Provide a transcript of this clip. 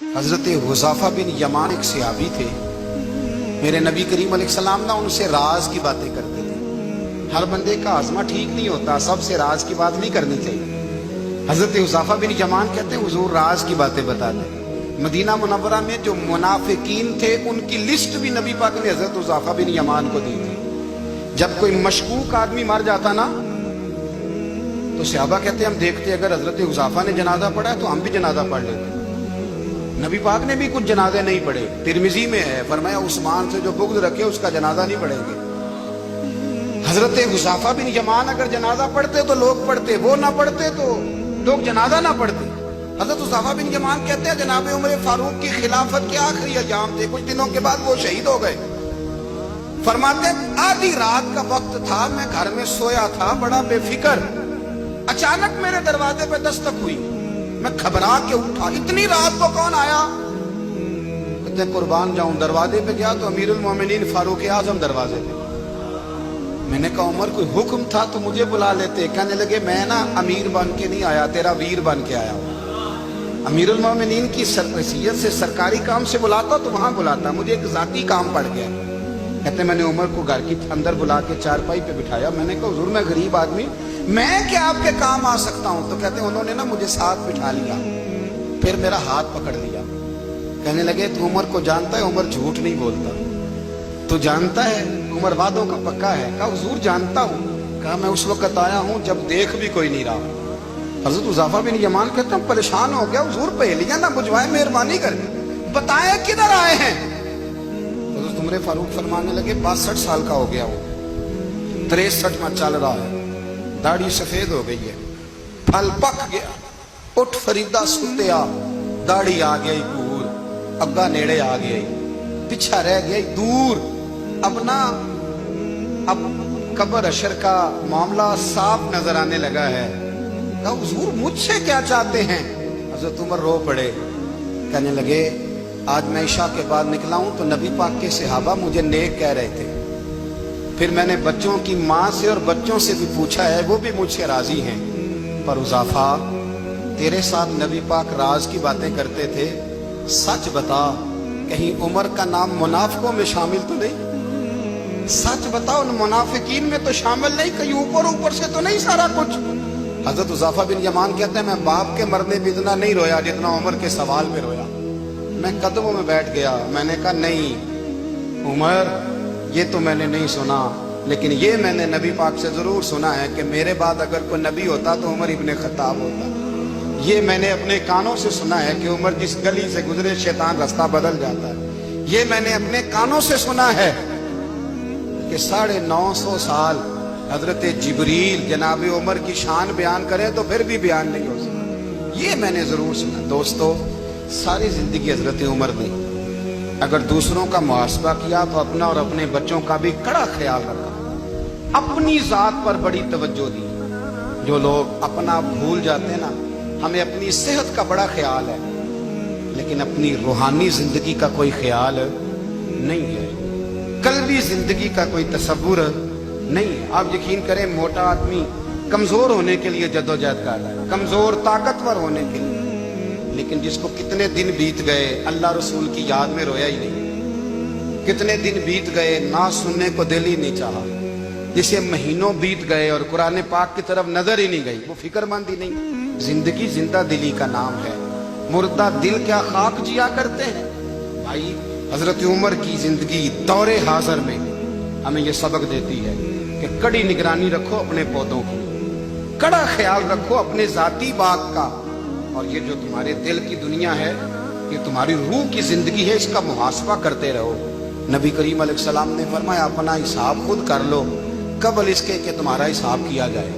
حضرت حذیفہ بن یمان ایک صحابی تھے، میرے نبی کریم علیہ السلام نا ان سے راز کی باتیں کرتے تھے۔ ہر بندے کا ہاضمہ ٹھیک نہیں ہوتا، سب سے راز کی بات نہیں کرنی چاہیے۔ حضرت حذیفہ بن یمان کہتے ہیں حضور راز کی باتیں بتاتے۔ مدینہ منورہ میں جو منافقین تھے ان کی لسٹ بھی نبی پاک نے حضرت حذیفہ بن یمان کو دی تھی۔ جب کوئی مشکوک آدمی مر جاتا نا تو صحابہ کہتے ہیں ہم دیکھتے اگر حضرت حذیفہ نے جنازہ پڑھا ہے تو ہم بھی جنازہ پڑھ لیتے۔ نبی پاک نے بھی کچھ جنازے نہیں پڑھے، ترمذی میں ہے، فرمایا عثمان سے جو بغض رکھے اس کا جنازہ نہیں پڑھیں گے۔ حضرت حذیفہ بن یمان اگر جنازہ پڑھتے تو لوگ پڑھتے، وہ نہ پڑھتے تو لوگ جنازہ نہ پڑھتے۔ حضرت حذیفہ بن یمان کہتے ہیں جناب عمر فاروق کی خلافت کے آخری ایام تھے، کچھ دنوں کے بعد وہ شہید ہو گئے۔ فرماتے ہیں آدھی رات کا وقت تھا، میں گھر میں سویا تھا بڑا بے فکر، اچانک میرے دروازے پہ دستک ہوئی، میں گھبرا کے اٹھا، اتنی رات کو کون آیا؟ کہتے ہیں قربان جاؤں، دروازے پہ گیا تو امیر المومنین فاروق اعظم دروازے پہ۔ میں نے کہا عمر کوئی حکم تھا تو مجھے بلا لیتے۔ کہنے لگے میں نا امیر بن کے نہیں آیا، تیرا ویر بن کے آیا ہوں۔ امیر المومنین کی حیثیت سے سرکاری کام سے بلاتا تو وہاں بلاتا، مجھے ایک ذاتی کام پڑ گیا۔ کہتے میں نے عمر کو گھر کی اندر بلا کے چارپائی پہ بٹھایا، میں نے کہا حضور میں غریب آدمی، میں کیا آپ کے کام آ سکتا ہوں؟ تو کہتے ہیں انہوں نے نا مجھے ساتھ بٹھا لیا، پھر میرا ہاتھ پکڑ لیا، کہنے لگے تو عمر کو جانتا ہے؟ عمر جھوٹ نہیں بولتا، تو جانتا ہے عمر وعدوں کا پکا ہے؟ کہا حضور جانتا ہوں۔ کہا میں اس وقت آیا ہوں جب دیکھ بھی کوئی نہیں رہا۔ حضرت حذیفہ بن یمان کہتے ہیں پریشان ہو گیا، حضور پہلیاں نہ بجھوائے، مہربانی کر کے بتائیں کدھر آئے ہیں؟ حضرت عمر فاروق فرمانے لگے 62 سال کا ہو گیا ہوں، 63 میں چل رہا ہے، داڑھی سفید ہو گئی ہے، پھل پک گیا، اٹھ فریدہ ستیا، داڑھی آ گئی دور، اگا نیڑے آ گئی، پیچھا رہ گئی دور، اب قبر اشر کا معاملہ صاف نظر آنے لگا ہے۔ کہا حضور مجھ سے کیا چاہتے ہیں؟ حضرت عمر رو پڑے، کہنے لگے آج میں عشاء کے بعد نکلا ہوں تو نبی پاک کے صحابہ مجھے نیک کہہ رہے تھے، پھر میں نے بچوں کی ماں سے اور بچوں سے بھی پوچھا ہے، وہ بھی مجھ سے راضی ہیں، پر حذیفہ تیرے ساتھ نبی پاک راز کی باتیں کرتے تھے، سچ بتا کہیں عمر کا نام منافقوں میں شامل تو نہیں؟ سچ بتا ان منافقین میں تو شامل نہیں، کہیں اوپر سے تو نہیں سارا کچھ؟ حضرت حذیفہ بن یمان کہتے ہیں میں باپ کے مرنے پہ اتنا نہیں رویا جتنا عمر کے سوال پہ رویا۔ میں قدموں میں بیٹھ گیا، میں نے کہا نہیں عمر یہ تو میں نے نہیں سنا، لیکن یہ میں نے نبی پاک سے ضرور سنا ہے کہ میرے بعد اگر کوئی نبی ہوتا تو عمر ابن خطاب ہوتا۔ یہ میں نے اپنے کانوں سے سنا ہے کہ عمر جس گلی سے گزرے شیطان رستہ بدل جاتا ہے۔ یہ میں نے اپنے کانوں سے سنا ہے کہ 950 سال حضرت جبریل جناب عمر کی شان بیان کرے تو پھر بھی بیان نہیں ہو سکتا، یہ میں نے ضرور سنا۔ دوستو ساری زندگی حضرت عمر نے اگر دوسروں کا محاسبہ کیا تو اپنا اور اپنے بچوں کا بھی کڑا خیال رکھا، اپنی ذات پر بڑی توجہ دی۔ جو لوگ اپنا بھول جاتے ہیں نا، ہمیں اپنی صحت کا بڑا خیال ہے لیکن اپنی روحانی زندگی کا کوئی خیال نہیں ہے، قلبی زندگی کا کوئی تصور نہیں ہے۔ آپ یقین کریں موٹا آدمی کمزور ہونے کے لیے جدوجہد کر رہا ہے، کمزور طاقتور ہونے کے لیے، لیکن جس کو کتنے دن بیت گئے اللہ رسول کی یاد میں رویا ہی نہیں، کتنے دن بیت گئے نہ سننے کو دل ہی نہیں چاہا، جسے مہینوں بیت گئے اور قرآن پاک کی طرف نظر ہی نہیں گئی، وہ فکر مند ہی نہیں۔ زندگی زندہ دلی کا نام ہے، مردہ دل کیا خاک جیا کرتے ہیں؟ بھائی حضرت عمر کی زندگی دور حاضر میں ہمیں یہ سبق دیتی ہے کہ کڑی نگرانی رکھو اپنے پودوں کی، کڑا خیال رکھو اپنے ذاتی باغ کا، اور یہ جو تمہارے دل کی دنیا ہے یہ تمہاری روح کی زندگی ہے، اس کا محاسبہ کرتے رہو۔ نبی کریم علیہ السلام نے فرمایا اپنا حساب خود کر لو قبل اس کے کہ تمہارا حساب کیا جائے۔